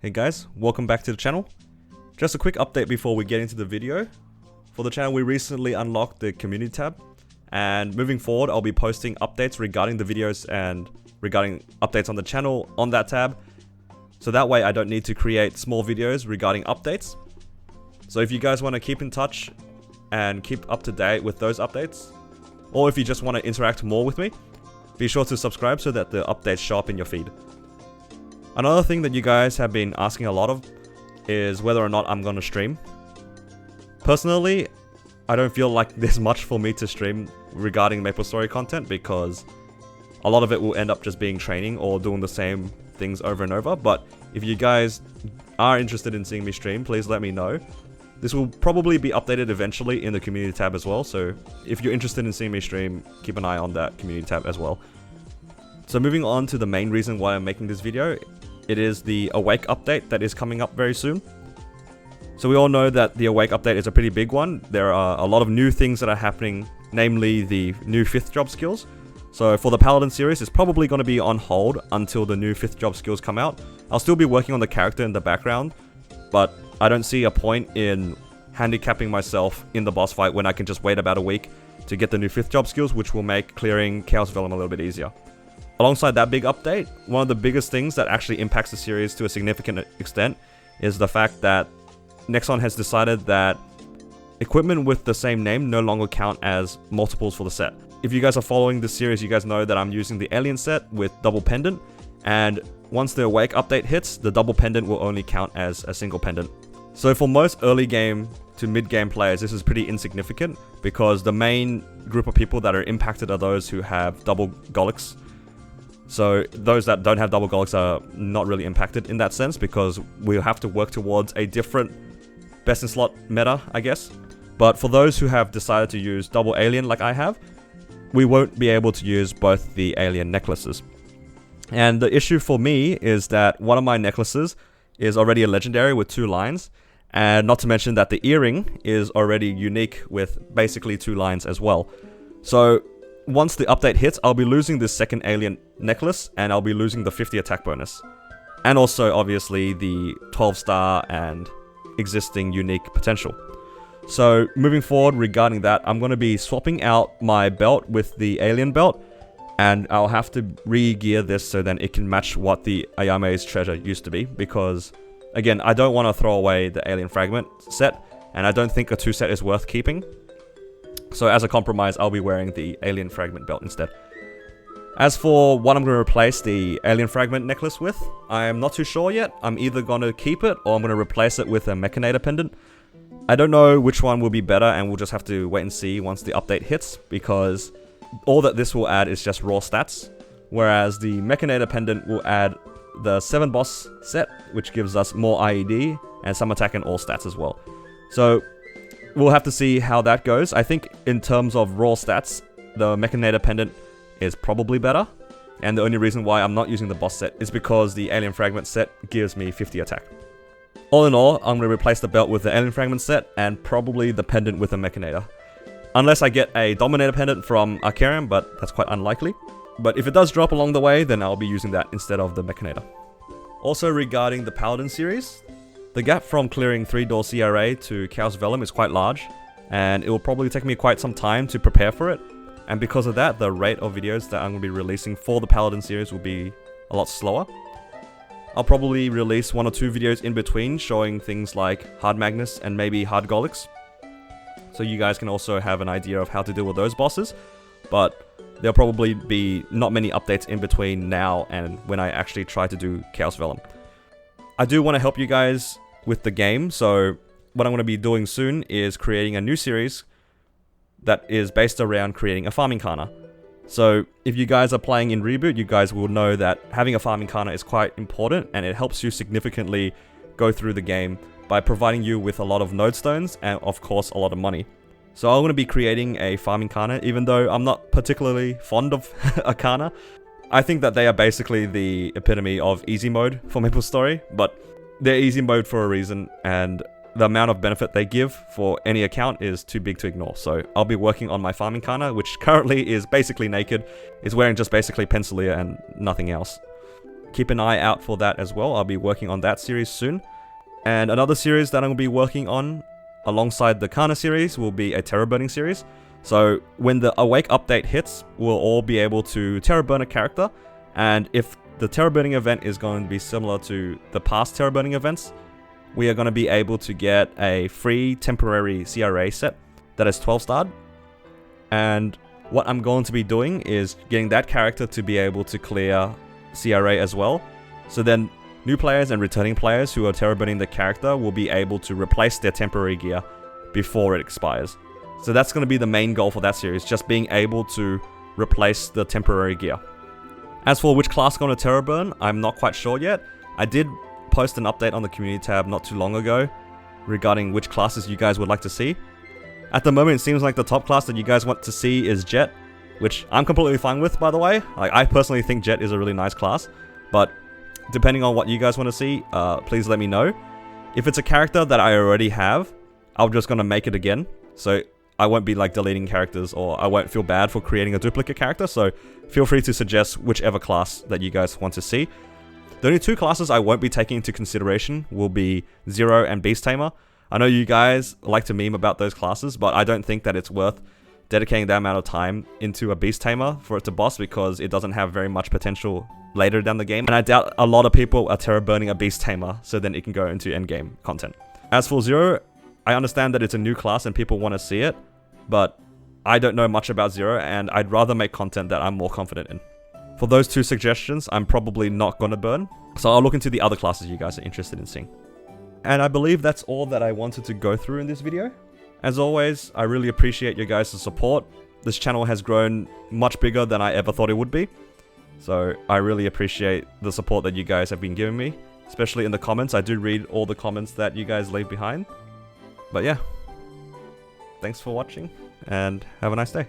Hey guys, welcome back to the channel. Just a quick update before we get into the video. For the channel, we recently unlocked the community tab, and moving forward I'll be posting updates regarding the videos and regarding updates on the channel on that tab. So that way I don't need to create small videos regarding updates. So if you guys want to keep in touch and keep up to date with those updates, or if you just want to interact more with me, be sure to subscribe so that the updates show up in your feed. Another thing that you guys have been asking a lot of is whether or not I'm going to stream. Personally, I don't feel like there's much for me to stream regarding Maplestory content because a lot of it will end up just being training or doing the same things over and over. But if you guys are interested in seeing me stream, please let me know. This will probably be updated eventually in the community tab as well, so if you're interested in seeing me stream, keep an eye on that community tab as well. So moving on to the main reason why I'm making this video, it is the Awake update that is coming up very soon. So we all know that the Awake update is a pretty big one. There are a lot of new things that are happening, namely the new 5th job skills. So for the Paladin series, it's probably going to be on hold until the new 5th job skills come out. I'll still be working on the character in the background, but I don't see a point in handicapping myself in the boss fight when I can just wait about a week to get the new 5th job skills, which will make clearing Chaos Vellum a little bit easier. Alongside that big update, one of the biggest things that actually impacts the series to a significant extent is the fact that Nexon has decided that equipment with the same name no longer count as multiples for the set. If you guys are following this series, you guys know that I'm using the alien set with double pendant, and once the Awake update hits, the double pendant will only count as a single pendant. So for most early game to mid game players, this is pretty insignificant because the main group of people that are impacted are those who have double Golics. So those that don't have double Golics are not really impacted in that sense because we'll have to work towards a different best in slot meta, I guess. But for those who have decided to use double alien like I have, we won't be able to use both the alien necklaces. And the issue for me is that one of my necklaces is already a legendary with 2 lines, and not to mention that the earring is already unique with basically 2 lines as well. So once the update hits, I'll be losing this second alien necklace, and I'll be losing the 50 attack bonus. And also, obviously, the 12 star and existing unique potential. So, moving forward regarding that, I'm going to be swapping out my belt with the alien belt, and I'll have to re-gear this so then it can match what the Ayame's treasure used to be, because, again, I don't want to throw away the alien fragment set, and I don't think a 2 set is worth keeping. So as a compromise, I'll be wearing the alien fragment belt instead. As for what I'm going to replace the alien fragment necklace with, I'm not too sure yet. I'm either going to keep it or I'm going to replace it with a Mechanator pendant. I don't know which one will be better, and we'll just have to wait and see once the update hits, because all that this will add is just raw stats, whereas the Mechanator pendant will add the 7 boss set, which gives us more IED and some attack and all stats as well. So we'll have to see how that goes. I think in terms of raw stats, the Mechanator pendant is probably better, and the only reason why I'm not using the boss set is because the alien fragment set gives me 50 attack. All in all, I'm going to replace the belt with the alien fragment set and probably the pendant with a Mechanator. Unless I get a Dominator pendant from Arcarium, but that's quite unlikely. But if it does drop along the way, then I'll be using that instead of the Mechanator. Also regarding the Paladin series, the gap from clearing 3-door CRA to Chaos Vellum is quite large, and it will probably take me quite some time to prepare for it. And because of that, the rate of videos that I'm going to be releasing for the Paladin series will be a lot slower. I'll probably release 1 or 2 videos in between showing things like Hard Magnus and maybe Hard Golics, so you guys can also have an idea of how to deal with those bosses, but there'll probably be not many updates in between now and when I actually try to do Chaos Vellum. I do want to help you guys with the game, so what I'm going to be doing soon is creating a new series that is based around creating a Farming Kanna. So if you guys are playing in Reboot, you guys will know that having a Farming Kanna is quite important, and it helps you significantly go through the game by providing you with a lot of node stones and of course a lot of money. So I'm going to be creating a Farming Kanna, even though I'm not particularly fond of a Kanna. I think that they are basically the epitome of easy mode for Maplestory, but they're easy mode for a reason, and the amount of benefit they give for any account is too big to ignore. So I'll be working on my Farming Kanna, which currently is basically naked. It's wearing just basically Pencilia and nothing else. keep an eye out for that as well. I'll be working on that series soon. And another series that I'm going to be working on alongside the Kanna series will be a Teraburning series. So when the Awake update hits, we'll all be able to Teraburn a character. And if the Teraburning event is going to be similar to the past Teraburning events, we are going to be able to get a free temporary CRA set that is 12 starred. And what I'm going to be doing is getting that character to be able to clear CRA as well. So then new players and returning players who are Teraburning the character will be able to replace their temporary gear before it expires. So that's going to be the main goal for that series, just being able to replace the temporary gear. As for which class I'm going to Teraburn, I'm not quite sure yet. I did post an update on the community tab not too long ago regarding which classes you guys would like to see. At the moment, it seems like the top class that you guys want to see is Jet, which I'm completely fine with, by the way. Like, I personally think Jet is a really nice class, but depending on what you guys want to see, please let me know. If it's a character that I already have, I'm just going to make it again. So I won't be like deleting characters, or I won't feel bad for creating a duplicate character. So feel free to suggest whichever class that you guys want to see. The only two classes I won't be taking into consideration will be Zero and Beast Tamer. I know you guys like to meme about those classes, but I don't think that it's worth dedicating that amount of time into a Beast Tamer for it to boss, because it doesn't have very much potential later down the game. And I doubt a lot of people are Teraburning a Beast Tamer, so then it can go into endgame content. As for Zero, I understand that it's a new class and people want to see it, but I don't know much about Zero, and I'd rather make content that I'm more confident in. For those two suggestions, I'm probably not going to burn, so I'll look into the other classes you guys are interested in seeing. And I believe that's all that I wanted to go through in this video. As always, I really appreciate your guys' support. This channel has grown much bigger than I ever thought it would be. So I really appreciate the support that you guys have been giving me, especially in the comments. I do read all the comments that you guys leave behind. But yeah, thanks for watching and have a nice day.